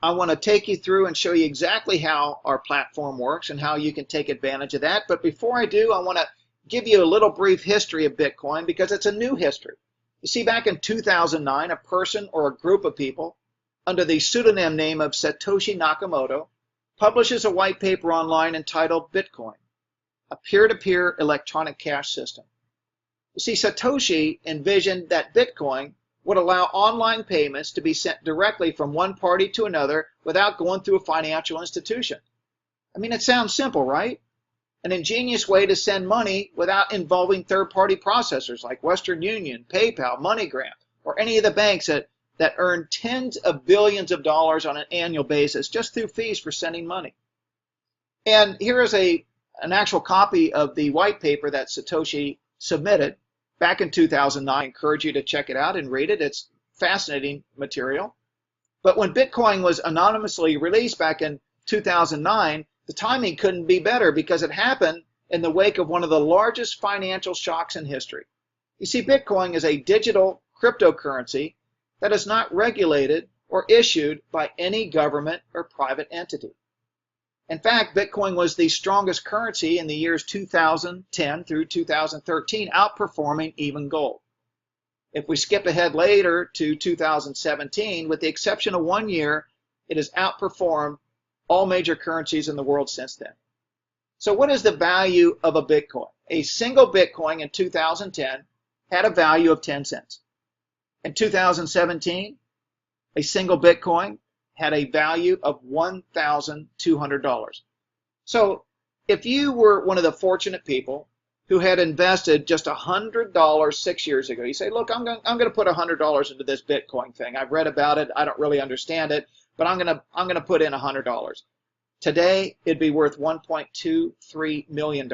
I want to take you through and show you exactly how our platform works and how you can take advantage of that. But before I do, I want to give you a little brief history of Bitcoin because it's a new history. You see, back in 2009, a person or a group of people under the pseudonym name of Satoshi Nakamoto publishes a white paper online entitled Bitcoin, a peer-to-peer electronic cash system. You see, Satoshi envisioned that Bitcoin would allow online payments to be sent directly from one party to another without going through a financial institution. I mean, it sounds simple, right? An ingenious way to send money without involving third-party processors like Western Union, PayPal, MoneyGram, or any of the banks that earn tens of billions of dollars on an annual basis just through fees for sending money. And here is an actual copy of the white paper that Satoshi submitted back in 2009. I encourage you to check it out and read it. It's fascinating material. But when Bitcoin was anonymously released back in 2009, the timing couldn't be better because it happened in the wake of one of the largest financial shocks in history. You see, Bitcoin is a digital cryptocurrency that is not regulated or issued by any government or private entity. In fact, Bitcoin was the strongest currency in the years 2010 through 2013, outperforming even gold. If we skip ahead later to 2017, with the exception of 1 year, it has outperformed all major currencies in the world since then. So what is the value of a Bitcoin? A single Bitcoin in 2010 had a value of 10 cents. In 2017, a single Bitcoin had a value of $1,200. So if you were one of the fortunate people who had invested just $100 6 years ago, you say, look, I'm going to put $100 into this Bitcoin thing. I've read about it. I don't really understand it, but I'm going to put in $100. Today, it'd be worth $1.23 million.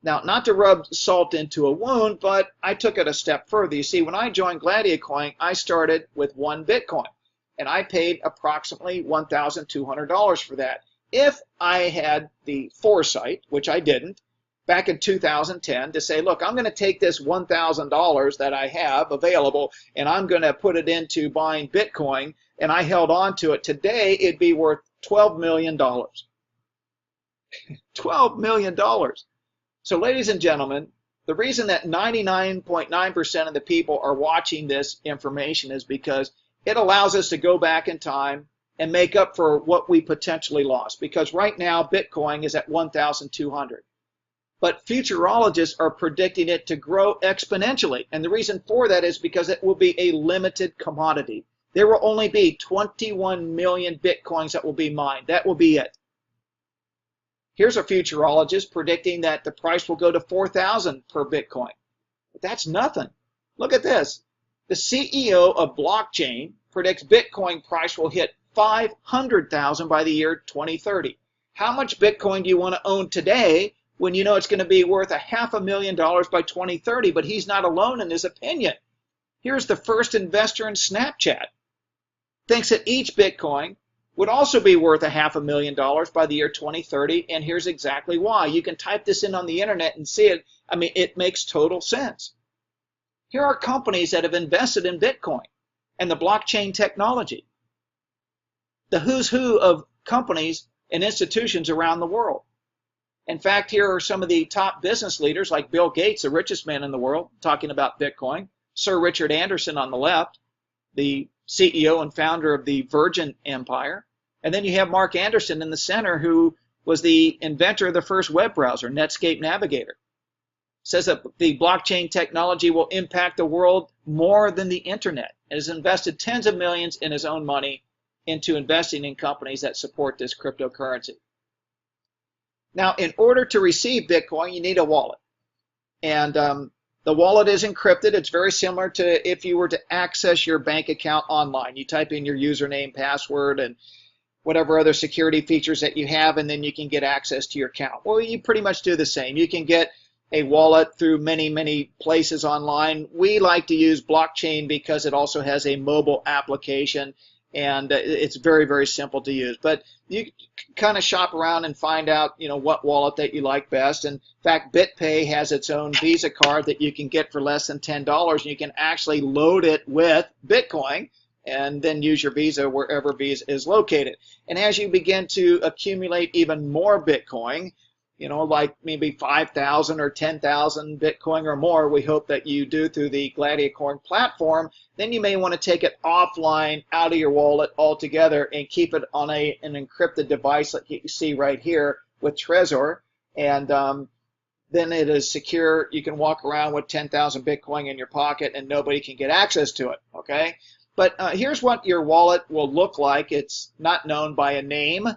Now, not to rub salt into a wound, but I took it a step further. You see, when I joined Gladiacoin, I started with 1 Bitcoin, and I paid approximately $1,200 for that. If I had the foresight, which I didn't, back in 2010 to say, look, I'm going to take this $1,000 that I have available, and I'm going to put it into buying Bitcoin, and I held on to it, today it'd be worth $12 million. $12 million. So ladies and gentlemen, the reason that 99.9% of the people are watching this information is because it allows us to go back in time and make up for what we potentially lost. Because right now, Bitcoin is at 1,200. But futurologists are predicting it to grow exponentially. And the reason for that is because it will be a limited commodity. There will only be 21 million Bitcoins that will be mined. That will be it. Here's a futurologist predicting that the price will go to 4,000 per Bitcoin. But that's nothing. Look at this. The CEO of blockchain predicts Bitcoin price will hit 500,000 by the year 2030. How much Bitcoin do you want to own today when you know it's going to be worth $500,000 by 2030? But he's not alone in his opinion. Here's the first investor in Snapchat. Thinks that each Bitcoin would also be worth $500,000 by the year 2030, and here's exactly why. You can type this in on the internet and see it. I mean, it makes total sense. Here are companies that have invested in Bitcoin and the blockchain technology. The who's who of companies and institutions around the world. In fact, here are some of the top business leaders like Bill Gates, the richest man in the world, talking about Bitcoin. Sir Richard Anderson on the left, the CEO and founder of the Virgin Empire. And then you have Mark Anderson in the center, who was the inventor of the first web browser, Netscape Navigator. Says that the blockchain technology will impact the world more than the internet, and has invested tens of millions in his own money into investing in companies that support this cryptocurrency. Now, in order to receive Bitcoin, you need a wallet. And the wallet is encrypted. It's very similar to if you were to access your bank account online. You type in your username, password, and whatever other security features that you have, and then you can get access to your account. Well, you pretty much do the same. You can get a wallet through many, many places online. We like to use blockchain because it also has a mobile application, and it's very, very simple to use. But you kind of shop around and find out, what wallet that you like best. In fact, BitPay has its own Visa card that you can get for less than $10, and you can actually load it with Bitcoin, and then use your Visa wherever Visa is located. And as you begin to accumulate even more Bitcoin, like maybe 5,000 or 10,000 Bitcoin or more, we hope that you do through the Gladiator Coin platform, then you may want to take it offline out of your wallet altogether and keep it on an encrypted device like you see right here with Trezor. And then it is secure. You can walk around with 10,000 Bitcoin in your pocket and nobody can get access to it, okay? But here's what your wallet will look like. It's not known by a name.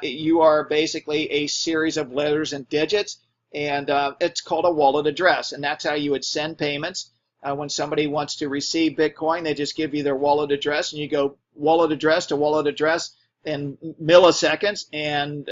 You are basically a series of letters and digits, and it's called a wallet address, and that's how you would send payments. When somebody wants to receive Bitcoin, they just give you their wallet address, and you go wallet address to wallet address in milliseconds, and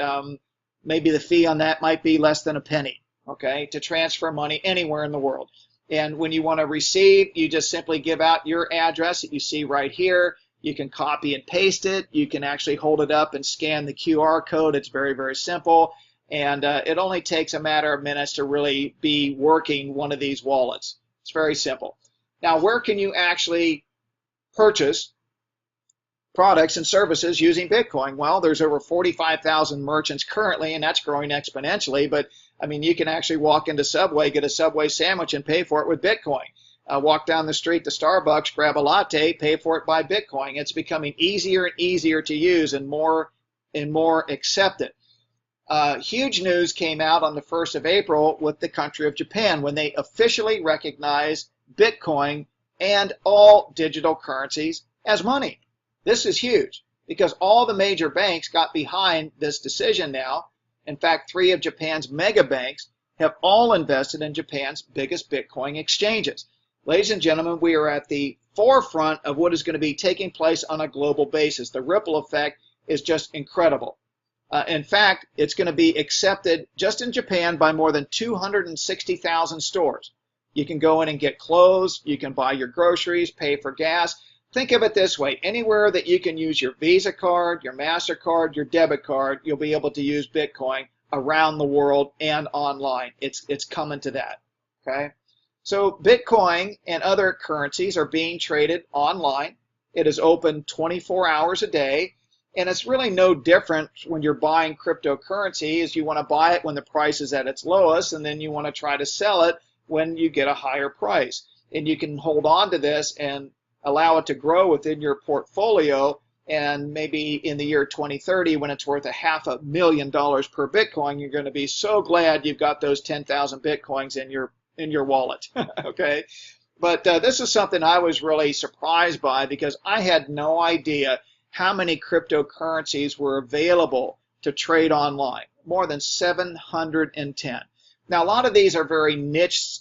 maybe the fee on that might be less than a penny, okay, to transfer money anywhere in the world. And when you want to receive, you just simply give out your address that you see right here. You can copy and paste it. You can actually hold it up and scan the QR code. It's very, very simple. And it only takes a matter of minutes to really be working one of these wallets. It's very simple. Now, where can you actually purchase products and services using Bitcoin? Well, there's over 45,000 merchants currently, and that's growing exponentially. But I mean, you can actually walk into Subway, get a Subway sandwich, and pay for it with Bitcoin. Walk down the street to Starbucks, grab a latte, pay for it by Bitcoin. It's becoming easier and easier to use and more accepted. Huge news came out on the 1st of April with the country of Japan when they officially recognized Bitcoin and all digital currencies as money. This is huge because all the major banks got behind this decision now. In fact, 3 of Japan's mega banks have all invested in Japan's biggest Bitcoin exchanges. Ladies and gentlemen, we are at the forefront of what is going to be taking place on a global basis. The ripple effect is just incredible. In fact, it's going to be accepted just in Japan by more than 260,000 stores. You can go in and get clothes, you can buy your groceries, pay for gas. Think of it this way, anywhere that you can use your Visa card, your MasterCard, your debit card, you'll be able to use Bitcoin around the world and online. It's coming to that, okay? So Bitcoin and other currencies are being traded online. It is open 24 hours a day, and it's really no different when you're buying cryptocurrency as you want to buy it when the price is at its lowest, and then you want to try to sell it when you get a higher price. And you can hold on to this and allow it to grow within your portfolio, and maybe in the year 2030 when it's worth $500,000 per Bitcoin, you're going to be so glad you've got those 10,000 Bitcoins in your wallet. Okay, but this is something I was really surprised by because I had no idea how many cryptocurrencies were available to trade online. More than 710. Now, a lot of these are very niche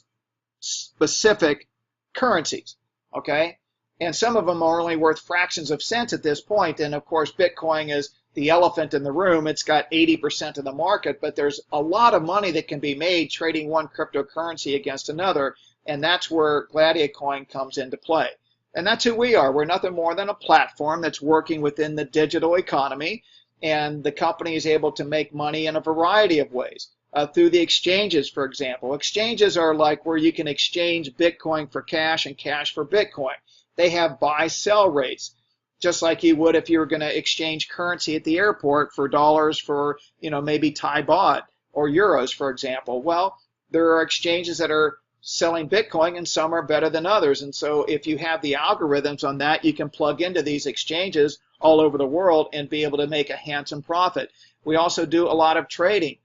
specific currencies, okay? And some of them are only worth fractions of cents at this point. And of course, Bitcoin is the elephant in the room. It's got 80% of the market, but there's a lot of money that can be made trading one cryptocurrency against another. And that's where Gladiator Coin comes into play. And that's who we are. We're nothing more than a platform that's working within the digital economy. And the company is able to make money in a variety of ways. Through the exchanges, for example. Exchanges are like where you can exchange Bitcoin for cash and cash for Bitcoin. They have buy-sell rates, just like you would if you were going to exchange currency at the airport for dollars for, maybe Thai baht or euros, for example. Well, there are exchanges that are selling Bitcoin and some are better than others. And so if you have the algorithms on that, you can plug into these exchanges all over the world and be able to make a handsome profit. We also do a lot of trading,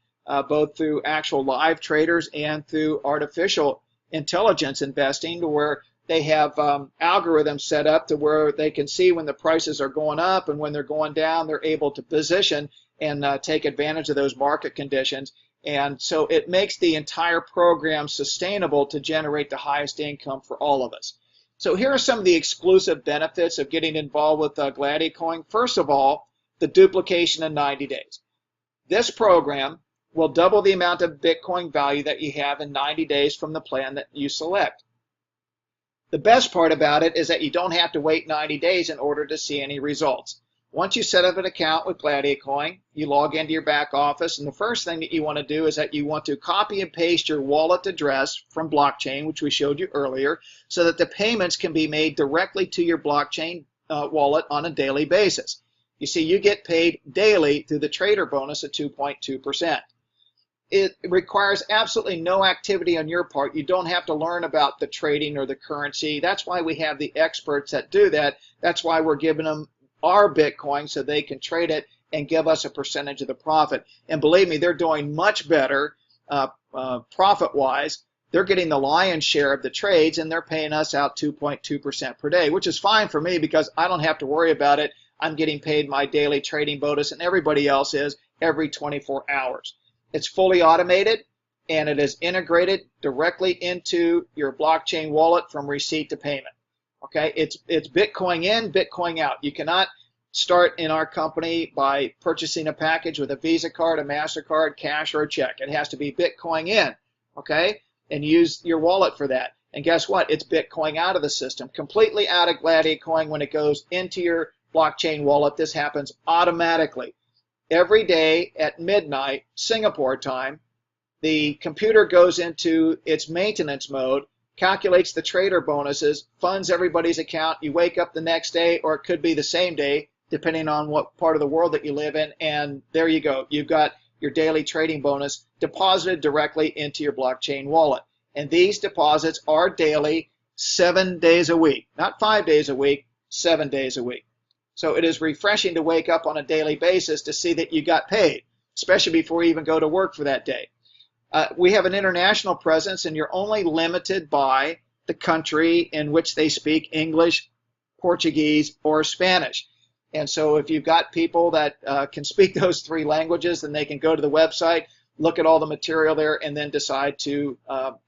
both through actual live traders and through artificial intelligence investing, to where they have algorithms set up to where they can see when the prices are going up and when they're going down. They're able to position and take advantage of those market conditions. And so it makes the entire program sustainable to generate the highest income for all of us. So here are some of the exclusive benefits of getting involved with Gladiator Coin. First of all, the duplication in 90 days. This program will double the amount of Bitcoin value that you have in 90 days from the plan that you select. The best part about it is that you don't have to wait 90 days in order to see any results. Once you set up an account with Gladiator Coin, you log into your back office, and the first thing that you want to do is that you want to copy and paste your wallet address from blockchain, which we showed you earlier, so that the payments can be made directly to your blockchain wallet on a daily basis. You see, you get paid daily through the trader bonus at 2.2%. It requires absolutely no activity on your part. You don't have to learn about the trading or the currency. That's why we have the experts that do that. That's why we're giving them our Bitcoin so they can trade it and give us a percentage of the profit. And believe me, they're doing much better profit-wise. They're getting the lion's share of the trades, and they're paying us out 2.2% per day, which is fine for me because I don't have to worry about it. I'm getting paid my daily trading bonus, and everybody else is every 24 hours. It's fully automated, and it is integrated directly into your blockchain wallet from receipt to payment. Okay, it's Bitcoin in, Bitcoin out. You cannot start in our company by purchasing a package with a Visa card, a MasterCard, cash, or a check. It has to be Bitcoin in, okay, and use your wallet for that. And guess what? It's Bitcoin out of the system, completely out of Gladiacoin when it goes into your blockchain wallet. This happens automatically. Every day at midnight, Singapore time, the computer goes into its maintenance mode, calculates the trader bonuses, funds everybody's account. You wake up the next day, or it could be the same day, depending on what part of the world that you live in, and there you go. You've got your daily trading bonus deposited directly into your blockchain wallet. And these deposits are daily, 7 days a week. Not 5 days a week, 7 days a week. So it is refreshing to wake up on a daily basis to see that you got paid, especially before you even go to work for that day. We have an international presence, and you're only limited by the country in which they speak English, Portuguese, or Spanish. And so if you've got people that can speak those three languages, then they can go to the website, look at all the material there, and then decide to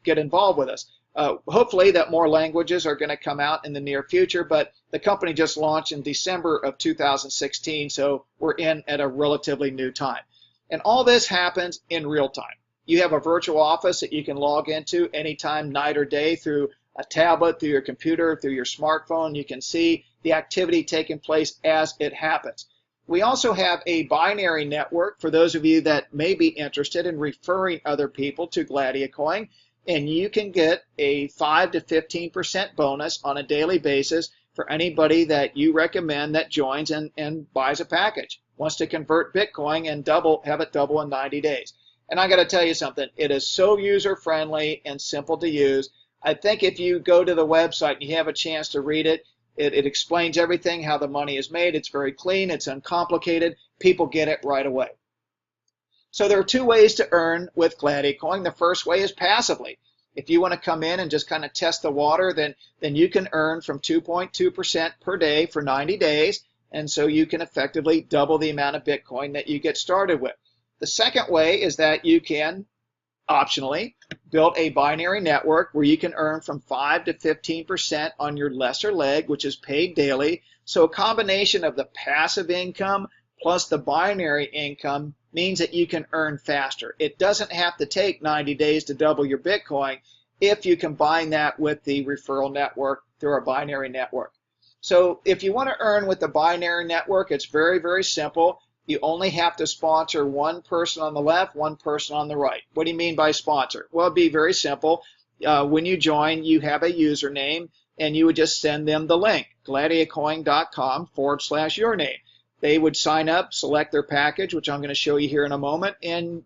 get involved with us. Hopefully that more languages are going to come out in the near future, but the company just launched in December of 2016, so we're in at a relatively new time. And all this happens in real time. You have a virtual office that you can log into anytime, night or day, through a tablet, through your computer, through your smartphone. You can see the activity taking place as it happens. We also have a binary network for those of you that may be interested in referring other people to Gladiacoin, and you can get a 5 to 15% bonus on a daily basis for anybody that you recommend that joins and buys a package, wants to convert Bitcoin and have it double in 90 days. And I got to tell you something, it is so user-friendly and simple to use. I think if you go to the website and you have a chance to read it, it explains everything, how the money is made. It's very clean, it's uncomplicated, people get it right away. So there are two ways to earn with Gladiacoin. The first way is passively. If you want to come in and just kind of test the water, then you can earn from 2.2% per day for 90 days, and so you can effectively double the amount of Bitcoin that you get started with. The second way is that you can, optionally, build a binary network where you can earn from 5 to 15% on your lesser leg, which is paid daily. So a combination of the passive income plus the binary income means that you can earn faster. It doesn't have to take 90 days to double your Bitcoin if you combine that with the referral network through our binary network. So if you want to earn with the binary network, it's very, very simple. You only have to sponsor one person on the left, one person on the right. What do you mean by sponsor? Well, it'd be very simple. When you join, you have a username, and you would just send them the link, gladiacoin.com/your name. They would sign up, select their package, which I'm going to show you here in a moment, and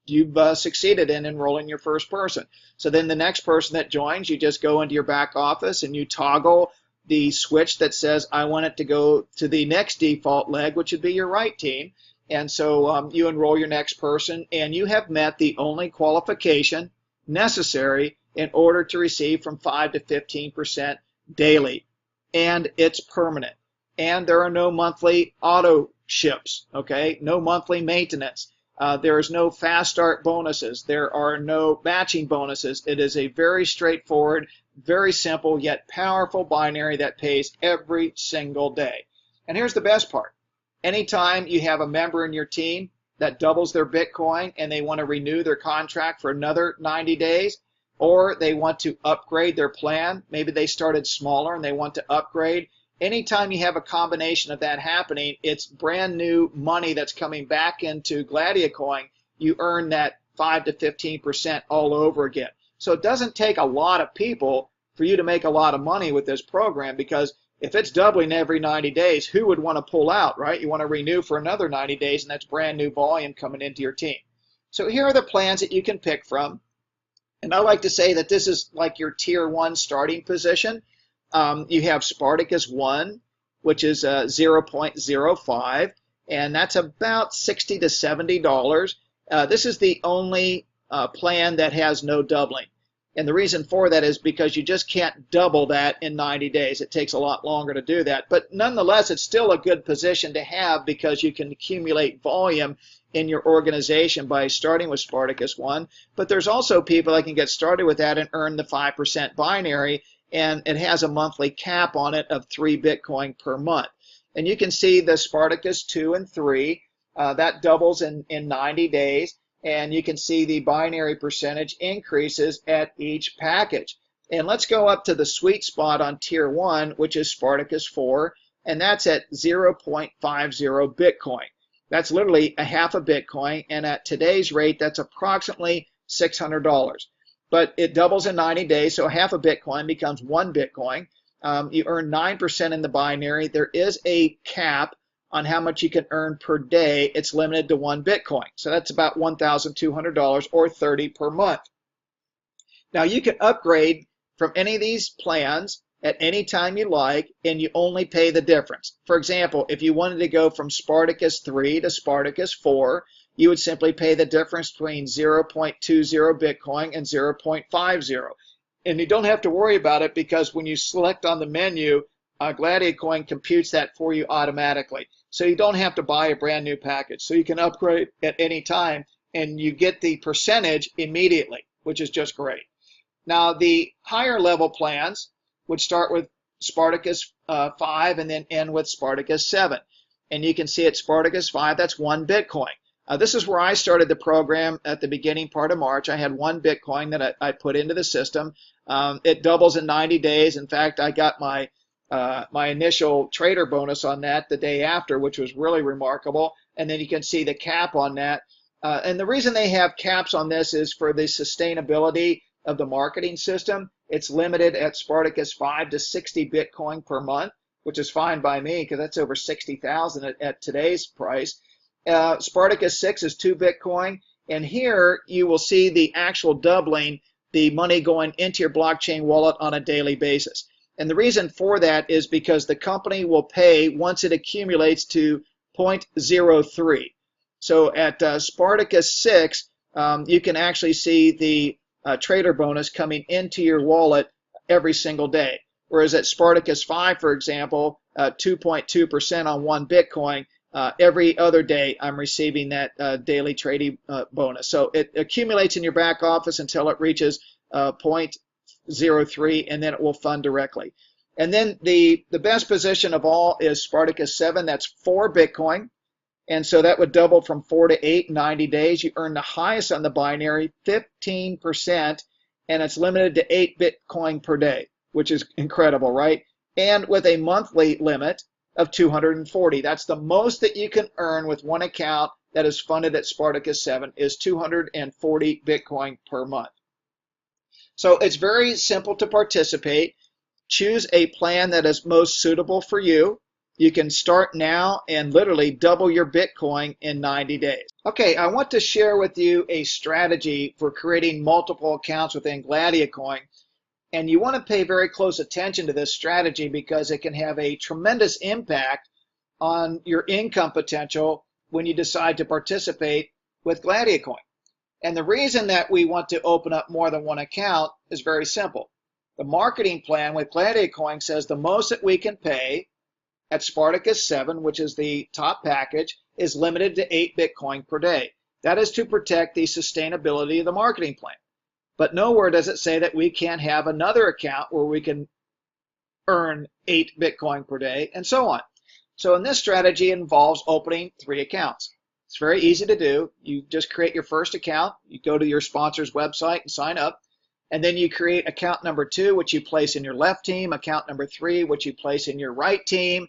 you've succeeded in enrolling your first person. So then the next person that joins, you just go into your back office and you toggle the switch that says, I want it to go to the next default leg, which would be your right team. And so you enroll your next person, and you have met the only qualification necessary in order to receive from 5 to 15% daily. And it's permanent. And there are no monthly auto ships, okay? No monthly maintenance. There is no fast start bonuses. There are no matching bonuses. It is a very straightforward, very simple yet powerful binary that pays every single day. And here's the best part. Anytime you have a member in your team that doubles their Bitcoin and they want to renew their contract for another 90 days, or they want to upgrade their plan, maybe they started smaller and they want to upgrade, anytime you have a combination of that happening, it's brand new money that's coming back into Gladiacoin. You earn that 5 to 15% all over again. So it doesn't take a lot of people for you to make a lot of money with this program, because If it's doubling every 90 days, who would want to pull out, right? You want to renew for another 90 days, and that's brand new volume coming into your team. So here are the plans that you can pick from. And I like to say that this is like your tier 1 starting position. You have Spartacus 1, which is 0.05, and that's about $60 to $70. This is the only plan that has no doubling. And the reason for that is because you just can't double that in 90 days. It takes a lot longer to do that. But nonetheless, it's still a good position to have because you can accumulate volume in your organization by starting with Spartacus 1. But there's also people that can get started with that and earn the 5% binary, and it has a monthly cap on it of 3 Bitcoin per month. And you can see the Spartacus 2 and 3, that doubles in 90 days. And you can see the binary percentage increases at each package. And let's go up to the sweet spot on tier 1, which is Spartacus 4, and that's at 0.50 Bitcoin. That's literally a half a Bitcoin, and at today's rate, that's approximately $600. But it doubles in 90 days, so half a Bitcoin becomes 1 Bitcoin. You earn 9% in the binary. There is a cap on how much you can earn per day. It's limited to 1 Bitcoin. So that's about $1,200 or $30 per month. Now you can upgrade from any of these plans at any time you like, and you only pay the difference. For example, if you wanted to go from Spartacus 3 to Spartacus 4, you would simply pay the difference between 0.20 Bitcoin and 0.50. And you don't have to worry about it because when you select on the menu, Gladiacoin computes that for you automatically. So you don't have to buy a brand new package. So you can upgrade at any time and you get the percentage immediately, which is just great. Now the higher level plans would start with Spartacus 5 and then end with Spartacus 7. And you can see at Spartacus 5, that's 1 Bitcoin. This is where I started the program at the beginning part of March. I had 1 Bitcoin that I put into the system. It doubles in 90 days. In fact, I got my initial trader bonus on that the day after, which was really remarkable. And then you can see the cap on that. And the reason they have caps on this is for the sustainability of the marketing system. It's limited at Spartacus 5 to 60 Bitcoin per month, which is fine by me because that's over 60,000 at today's price. Spartacus 6 is 2 Bitcoin. And here you will see the actual doubling, the money going into your blockchain wallet on a daily basis. And the reason for that is because the company will pay once it accumulates to 0.03. So at Spartacus 6, you can actually see the trader bonus coming into your wallet every single day. Whereas at Spartacus 5, for example, 2.2% on 1 Bitcoin, every other day I'm receiving that daily trading bonus. So it accumulates in your back office until it reaches 0.03, and then it will fund directly. And then the best position of all is Spartacus 7. That's 4 Bitcoin. And so that would double from 4 to 8 in 90 days. You earn the highest on the binary, 15%, and it's limited to 8 Bitcoin per day, which is incredible, right? And with a monthly limit of 240. That's the most that you can earn with one account that is funded at Spartacus 7 is 240 Bitcoin per month. So it's very simple to participate. Choose a plan that is most suitable for you. You can start now and literally double your Bitcoin in 90 days. Okay, I want to share with you a strategy for creating multiple accounts within Gladiacoin. And you want to pay very close attention to this strategy because it can have a tremendous impact on your income potential when you decide to participate with Gladiacoin. And the reason that we want to open up more than one account is very simple. The marketing plan with Gladiacoin says the most that we can pay at Spartacus 7, which is the top package, is limited to 8 Bitcoin per day. That is to protect the sustainability of the marketing plan. But nowhere does it say that we can't have another account where we can earn 8 Bitcoin per day and so on. So in this strategy, it involves opening 3 accounts. It's very easy to do. You just create your first account. You go to your sponsor's website and sign up. And then you create account number 2, which you place in your left team, account number 3, which you place in your right team.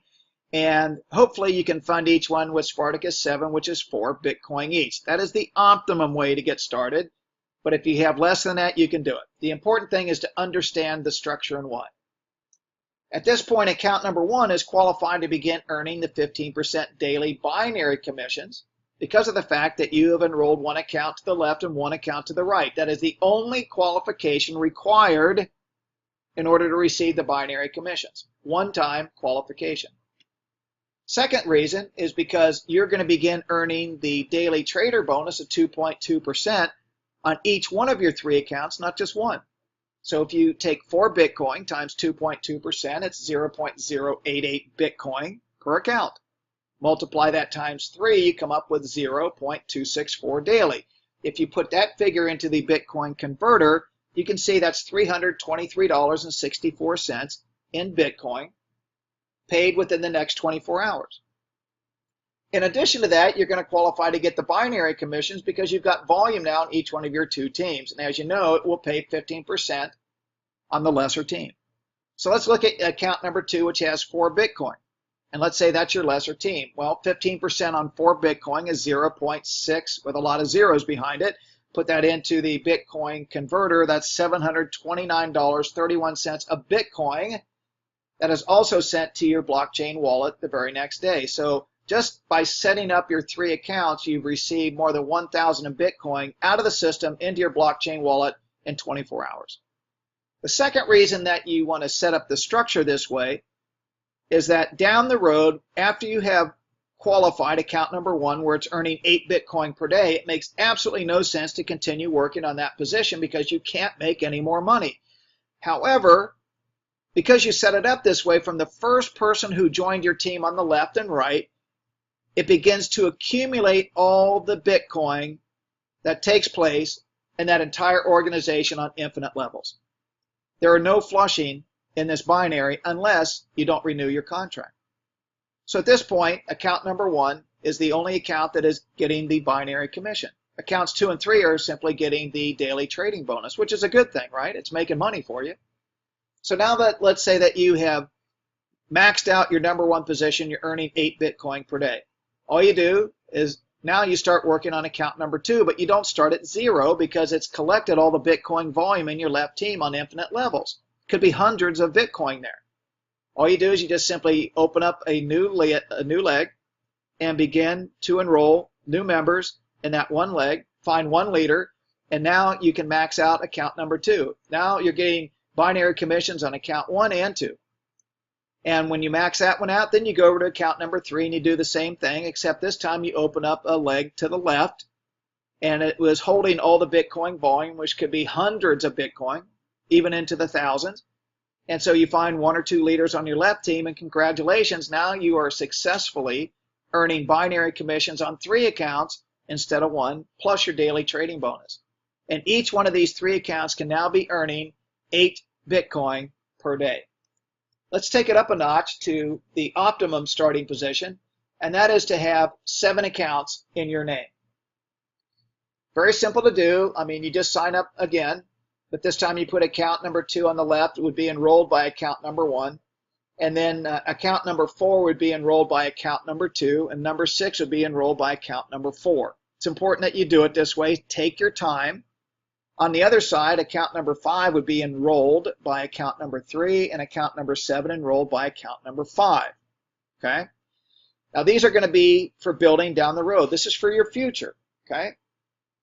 And hopefully you can fund each one with Spartacus 7, which is 4 Bitcoin each. That is the optimum way to get started. But if you have less than that, you can do it. The important thing is to understand the structure and why. At this point, account number 1 is qualified to begin earning the 15% daily binary commissions because of the fact that you have enrolled one account to the left and one account to the right. That is the only qualification required in order to receive the binary commissions. One-time qualification. Second reason is because you're going to begin earning the daily trader bonus of 2.2% on each one of your 3 accounts, not just one. So if you take 4 Bitcoin times 2.2%, it's 0.088 Bitcoin per account. Multiply that times 3, you come up with 0.264 daily. If you put that figure into the Bitcoin converter, you can see that's $323.64 in Bitcoin paid within the next 24 hours. In addition to that, you're going to qualify to get the binary commissions because you've got volume now in each one of your 2 teams. And as you know, it will pay 15% on the lesser team. So let's look at account number 2, which has 4 Bitcoin. And let's say that's your lesser team. Well, 15% on 4 Bitcoin is 0.6 with a lot of zeros behind it. Put that into the Bitcoin converter, that's $729.31 a Bitcoin that is also sent to your blockchain wallet the very next day. So just by setting up your 3 accounts, you've received more than 1,000 in Bitcoin out of the system into your blockchain wallet in 24 hours. The second reason that you want to set up the structure this way is that down the road, after you have qualified account number 1 where it's earning 8 Bitcoin per day, it makes absolutely no sense to continue working on that position because you can't make any more money. However, because you set it up this way, from the first person who joined your team on the left and right, it begins to accumulate all the Bitcoin that takes place in that entire organization on infinite levels. There are no flushing in this binary unless you don't renew your contract. So at this point, account number 1 is the only account that is getting the binary commission. Accounts 2 and 3 are simply getting the daily trading bonus, which is a good thing, right? It's making money for you. So now that, let's say that you have maxed out your number 1 position, you're earning 8 Bitcoin per day. All you do is now you start working on account number 2, but you don't start at 0 because it's collected all the Bitcoin volume in your left team on infinite levels. Could be hundreds of Bitcoin there. All you do is you just simply open up a new leg and begin to enroll new members in that one leg, find one leader, and now you can max out account number 2. Now you're getting binary commissions on account 1 and 2. And when you max that one out, then you go over to account number 3 and you do the same thing, except this time you open up a leg to the left and it was holding all the Bitcoin volume, which could be hundreds of Bitcoin, even into the thousands. And so you find 1 or 2 leaders on your left team, and congratulations, now you are successfully earning binary commissions on 3 accounts instead of 1, plus your daily trading bonus. And each one of these 3 accounts can now be earning 8 Bitcoin per day. Let's take it up a notch to the optimum starting position, and that is to have 7 accounts in your name. Very simple to do. I mean, you just sign up again, but this time you put account number 2 on the left. It would be enrolled by account number 1. And then account number 4 would be enrolled by account number 2, and number 6 would be enrolled by account number 4. It's important that you do it this way. Take your time. On the other side, account number 5 would be enrolled by account number 3, and account number 7 enrolled by account number 5. Okay? Now these are going to be for building down the road. This is for your future. Okay?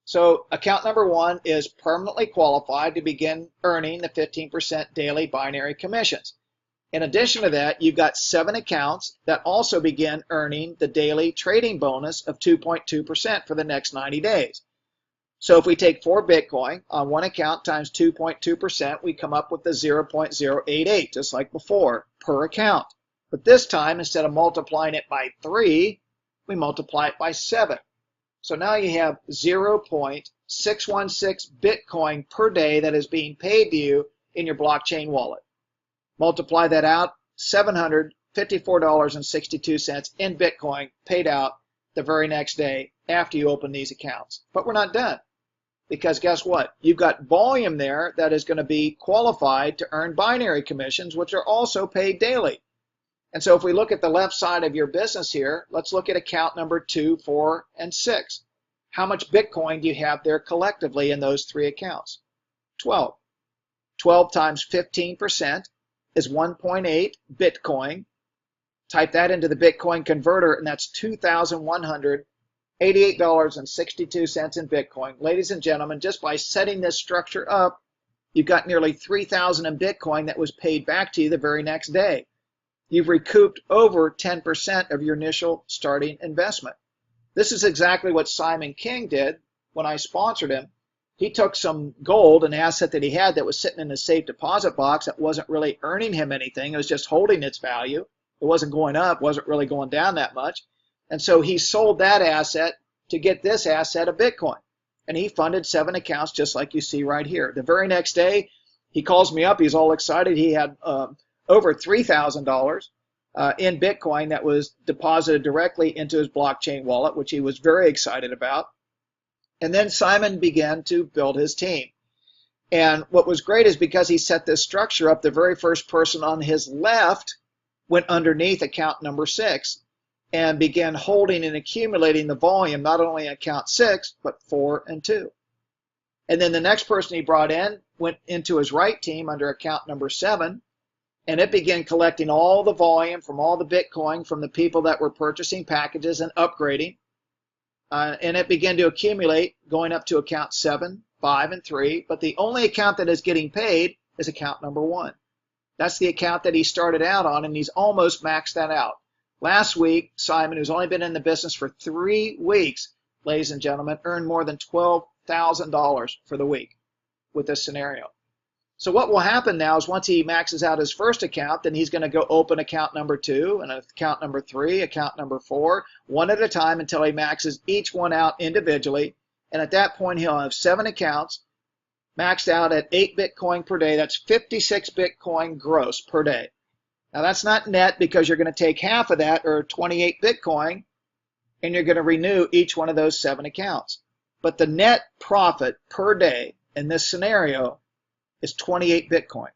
So account number 1 is permanently qualified to begin earning the 15% daily binary commissions. In addition to that, you've got 7 accounts that also begin earning the daily trading bonus of 2.2% for the next 90 days. So if we take 4 Bitcoin on one account times 2.2%, we come up with the 0.088, just like before, per account. But this time, instead of multiplying it by 3, we multiply it by 7. So now you have 0.616 Bitcoin per day that is being paid to you in your blockchain wallet. Multiply that out, $754.62 in Bitcoin paid out the very next day after you open these accounts. But we're not done, because guess what? You've got volume there that is going to be qualified to earn binary commissions, which are also paid daily. And so if we look at the left side of your business here, let's look at account number 2, 4, and 6. How much Bitcoin do you have there collectively in those 3 accounts? 12. 12 times 15% is 1.8 Bitcoin. Type that into the Bitcoin converter, and that's $2,188.62 in Bitcoin. Ladies and gentlemen, just by setting this structure up, you've got nearly $3,000 in Bitcoin that was paid back to you the very next day. You've recouped over 10% of your initial starting investment. This is exactly what Simon King did when I sponsored him. He took some gold, an asset that he had that was sitting in a safe deposit box that wasn't really earning him anything. It was just holding its value. It wasn't going up, wasn't really going down that much. And so he sold that asset to get this asset of Bitcoin. And he funded 7 accounts just like you see right here. The very next day, he calls me up. He's all excited. He had over $3,000 in Bitcoin that was deposited directly into his blockchain wallet, which he was very excited about. And then Simon began to build his team. And what was great is because he set this structure up, the very first person on his left went underneath account number 6 and began holding and accumulating the volume, not only in account 6, but 4 and 2. And then the next person he brought in went into his right team under account number 7, and it began collecting all the volume from all the Bitcoin from the people that were purchasing packages and upgrading. And it began to accumulate, going up to account 7, 5, and 3. But the only account that is getting paid is account number 1. That's the account that he started out on, and he's almost maxed that out. Last week, Simon, who's only been in the business for 3 weeks, ladies and gentlemen, earned more than $12,000 for the week with this scenario. So what will happen now is once he maxes out his first account, then he's going to go open account number 2 and account number 3, account number 4, one at a time until he maxes each one out individually. And at that point, he'll have 7 accounts maxed out at 8 Bitcoin per day. That's 56 Bitcoin gross per day. Now that's not net because you're going to take half of that, or 28 Bitcoin, and you're going to renew each one of those 7 accounts. But the net profit per day in this scenario is 28 Bitcoin.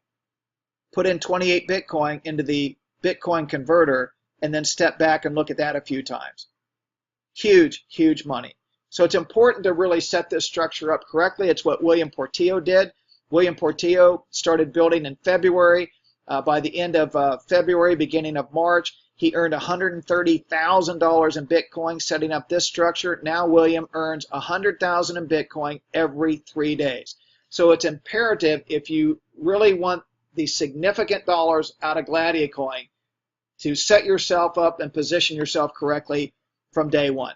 Put in 28 Bitcoin into the Bitcoin converter and then step back and look at that a few times. Huge, huge money. So it's important to really set this structure up correctly. It's what William Portillo did. William Portillo started building in February. By the end of February, beginning of March, he earned $130,000 in Bitcoin setting up this structure. Now William earns $100,000 in Bitcoin every 3 days. So it's imperative, if you really want the significant dollars out of Gladiacoin, to set yourself up and position yourself correctly from day one.